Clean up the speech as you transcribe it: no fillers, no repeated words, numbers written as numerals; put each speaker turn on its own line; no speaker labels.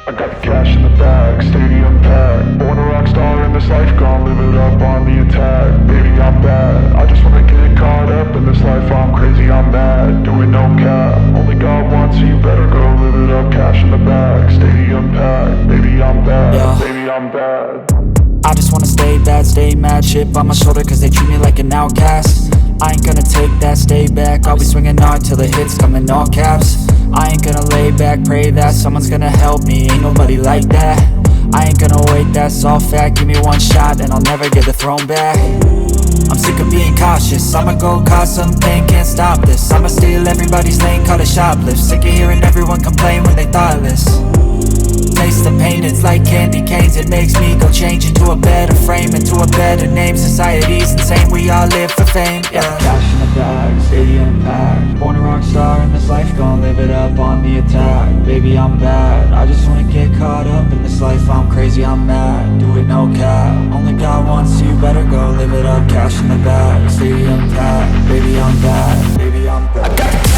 I got the cash in the bag, stadium packed. Born a rock star in this life, gon' live it up on the attack. Baby, I'm bad, I just wanna get caught up in this life. I'm crazy, I'm mad, doing no cap. Only God wants, so you better go live it up. Cash in the bag, stadium packed. Baby, I'm bad, yeah. Baby, I'm bad.
I just wanna stay bad, stay mad. Chip on my shoulder cause they treat me like an outcast. I ain't gonna take that, stay back. I'll be swinging hard till the hits come in all caps. I ain't gonna lay back, pray that someone's gonna help me. Ain't nobody like that. I ain't gonna wait, that's all fact. Give me one shot and I'll never get the throne back. I'm sick of being cautious, I'ma go cause some pain, can't stop this. I'ma steal everybody's lane, call it shoplift. Sick of hearing everyone complain when they thoughtless. Taste the pain, it's like candy canes. It makes me go change into a better frame, into a better name. Society's insane, we all live for fame, yeah. Cash in the bag, stadium packed. Born a rock star in this life, gon' live it up on the attack. Baby, I'm bad, I just wanna get caught up in this life. I'm crazy, I'm mad, do it no cap. Only God wants, so you better go live it up. Cash in the bag, stadium packed. Baby, I'm bad, baby, I'm bad.